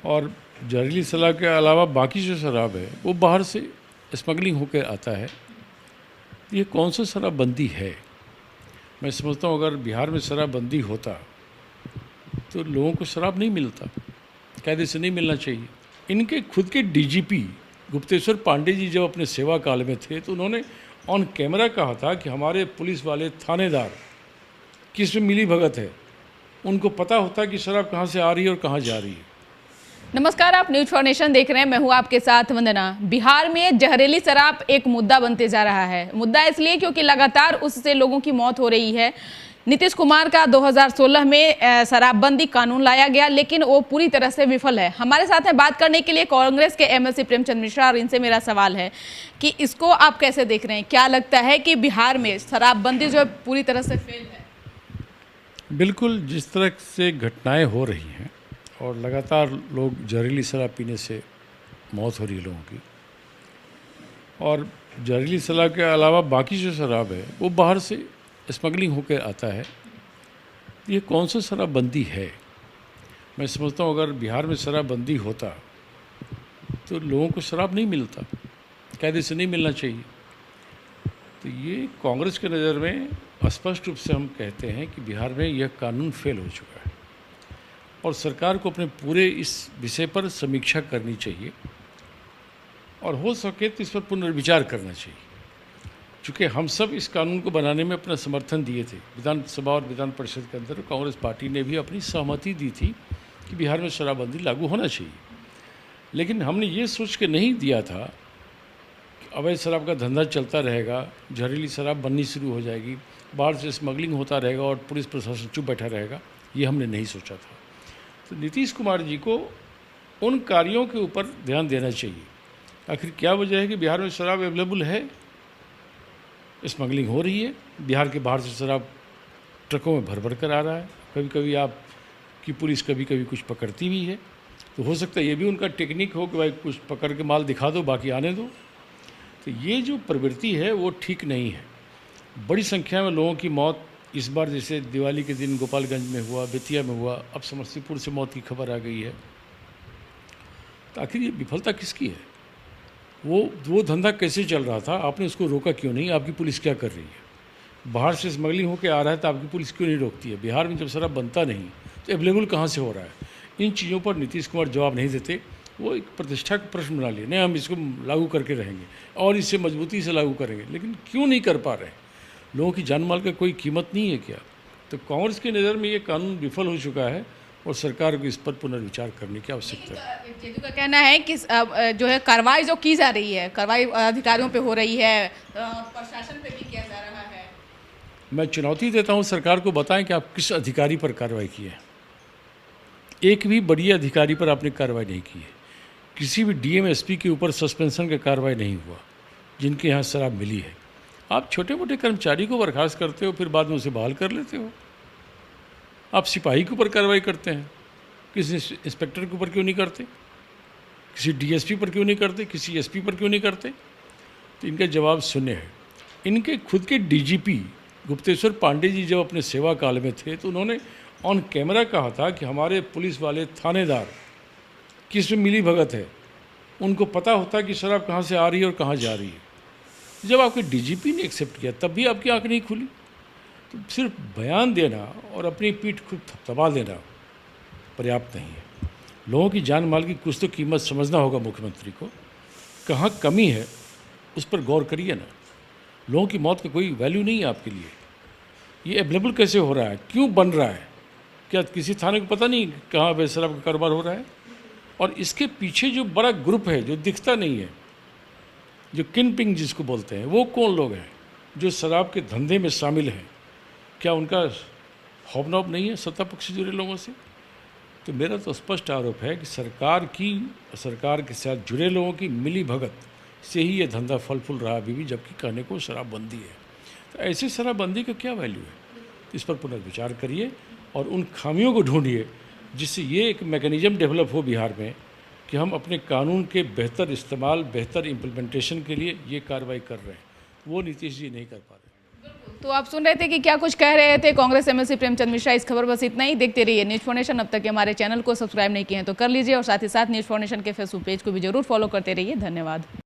और जहरीली शराब के अलावा बाकी जो शराब है वो बाहर से स्मगलिंग होकर आता है। ये कौन सा शराबबंदी है? मैं समझता हूँ अगर बिहार में शराबबंदी होता तो लोगों को शराब नहीं मिलता, कायदे से नहीं मिलना चाहिए। इनके खुद के डीजीपी गुप्तेश्वर पांडे जी जब अपने सेवा काल में थे तो उन्होंने ऑन कैमरा कहा था कि हमारे पुलिस वाले थानेदार किस में मिली भगत है, उनको पता होता कि शराब कहाँ से आ रही है और कहाँ जा रही है। नमस्कार, आप न्यूज फॉर नेशन देख रहे हैं। मैं हूं आपके साथ वंदना। बिहार में जहरीली शराब एक मुद्दा बनते जा रहा है। मुद्दा इसलिए क्योंकि लगातार उससे लोगों की मौत हो रही है। नीतीश कुमार का 2016 में शराबबंदी कानून लाया गया, लेकिन वो पूरी तरह से विफल है। हमारे साथ में बात करने के लिए कांग्रेस के एमएलसी प्रेमचंद मिश्रा, और इनसे मेरा सवाल है कि इसको आप कैसे देख रहे हैं? क्या लगता है कि बिहार में शराबबंदी जो है पूरी तरह से फेल है? बिल्कुल, जिस तरह से घटनाएं हो रही हैं और लगातार लोग जहरीली शराब पीने से मौत हो रही है लोगों की, और जहरीली शराब के अलावा बाकी जो शराब है वो बाहर से स्मगलिंग होकर आता है। ये कौन सा शराबबंदी है? मैं समझता हूँ अगर बिहार में शराबबंदी होता तो लोगों को शराब नहीं मिलता, कायदे से नहीं मिलना चाहिए। तो ये कांग्रेस के नज़र में स्पष्ट रूप से हम कहते हैं कि बिहार में यह कानून फेल हो चुका है और सरकार को अपने पूरे इस विषय पर समीक्षा करनी चाहिए और हो सके तो इस पर पुनर्विचार करना चाहिए। चूँकि हम सब इस कानून को बनाने में अपना समर्थन दिए थे, विधानसभा और विधान परिषद के अंदर कांग्रेस पार्टी ने भी अपनी सहमति दी थी कि बिहार में शराबबंदी लागू होना चाहिए। लेकिन हमने ये सोच के नहीं दिया था कि अवैध शराब का धंधा चलता रहेगा, जहरीली शराब बननी शुरू हो जाएगी, बाहर से स्मगलिंग होता रहेगा और पुलिस प्रशासन चुप बैठा रहेगा। ये हमने नहीं सोचा था। तो नीतीश कुमार जी को उन कार्यों के ऊपर ध्यान देना चाहिए। आखिर क्या वजह है कि बिहार में शराब अवेलेबल है, स्मगलिंग हो रही है, बिहार के बाहर से शराब ट्रकों में भर भर कर आ रहा है। कभी कभी आपकी पुलिस कभी कभी कुछ पकड़ती भी है, तो हो सकता है ये भी उनका टेक्निक हो कि भाई कुछ पकड़ के माल दिखा दो, बाकी आने दो। तो ये जो प्रवृत्ति है वो ठीक नहीं है। बड़ी संख्या में लोगों की मौत इस बार जैसे दिवाली के दिन गोपालगंज में हुआ, बेतिया में हुआ, अब समस्तीपुर से मौत की खबर आ गई है। तो आखिर ये विफलता किसकी है? वो धंधा कैसे चल रहा था, आपने उसको रोका क्यों नहीं? आपकी पुलिस क्या कर रही है? बाहर से स्मगलिंग होकर आ रहा है तो आपकी पुलिस क्यों नहीं रोकती है? बिहार में जब शराब बनता नहीं तो अवेलेबल कहाँ से हो रहा है? इन चीज़ों पर नीतीश कुमार जवाब नहीं देते। वो एक प्रतिष्ठा का प्रश्न बना लिए, नहीं हम इसको लागू करके रहेंगे और इससे मजबूती से लागू करेंगे, लेकिन क्यों नहीं कर पा रहे? लोगों की जान माल का कोई कीमत नहीं है क्या? तो कांग्रेस की नज़र में ये कानून विफल हो चुका है और सरकार को इस पर पुनर्विचार करने की आवश्यकता है। जेतू का कहना है कि जो है कार्रवाई जो की जा रही है, कार्रवाई अधिकारियों पे हो रही है, प्रशासन पे भी किया जा रहा है। मैं चुनौती देता हूं सरकार को, बताएं कि आप किस अधिकारी पर कार्रवाई की है। एक भी बड़ी अधिकारी पर आपने कार्रवाई नहीं की है। किसी भी डीएम एसपी के ऊपर सस्पेंशन का कार्रवाई नहीं हुआ जिनके यहाँ शराब मिली है। आप छोटे मोटे कर्मचारी को बर्खास्त करते हो, फिर बाद में उसे बहाल कर लेते हो। आप सिपाही के ऊपर कार्रवाई करते हैं, किसी इंस्पेक्टर के ऊपर क्यों नहीं करते? किसी डीएसपी पर क्यों नहीं करते? किसी एसपी पर क्यों नहीं करते? तो इनका जवाब शून्य है। इनके खुद के डीजीपी गुप्तेश्वर पांडे जी जब अपने सेवा काल में थे तो उन्होंने ऑन कैमरा कहा था कि हमारे पुलिस वाले थानेदार किस में मिली भगत है, उनको पता होता कि शराब कहाँ से आ रही है और कहाँ जा रही है। जब आपके डीजीपी ने एक्सेप्ट किया तब भी आपकी आंख नहीं खुली। तो सिर्फ बयान देना और अपनी पीठ खुद थपथपा देना पर्याप्त नहीं है। लोगों की जान माल की कुछ तो कीमत समझना होगा मुख्यमंत्री को। कहाँ कमी है उस पर गौर करिए ना। लोगों की मौत का कोई वैल्यू नहीं है आपके लिए। ये अवेलेबल कैसे हो रहा है, क्यों बन रहा है? क्या किसी थाने को पता नहीं कहाँ अवैध शराब का कारोबार हो रहा है? और इसके पीछे जो बड़ा ग्रुप है जो दिखता नहीं है, जो किंगपिन जिसको बोलते हैं, वो कौन लोग हैं जो शराब के धंधे में शामिल हैं? क्या उनका हॉबनॉब नहीं है सत्ता पक्ष से जुड़े लोगों से? तो मेरा तो स्पष्ट आरोप है कि सरकार के साथ जुड़े लोगों की मिली भगत से ही ये धंधा फल फूल रहा अभी भी, जबकि कहने को शराबबंदी है। तो ऐसे शराबबंदी का क्या वैल्यू है? इस पर पुनर्विचार करिए और उन खामियों को ढूंढिए जिससे ये एक मैकेनिज्म डेवलप हो बिहार में कि हम अपने कानून के बेहतर इस्तेमाल, बेहतर इम्प्लीमेंटेशन के लिए ये कार्रवाई कर रहे हैं। वो नीतीश जी नहीं कर पा रहे। तो आप सुन रहे थे कि क्या कुछ कह रहे थे कांग्रेस एमएलसी प्रेमचंद मिश्रा। इस खबर बस इतना ही। देखते रहिए न्यूज़ फॉर नेशन। अब तक हमारे चैनल को सब्सक्राइब नहीं किए हैं तो कर लीजिए और साथ ही साथ न्यूज़ फॉर नेशन के फेसबुक पेज को भी जरूर फॉलो करते रहिए। धन्यवाद।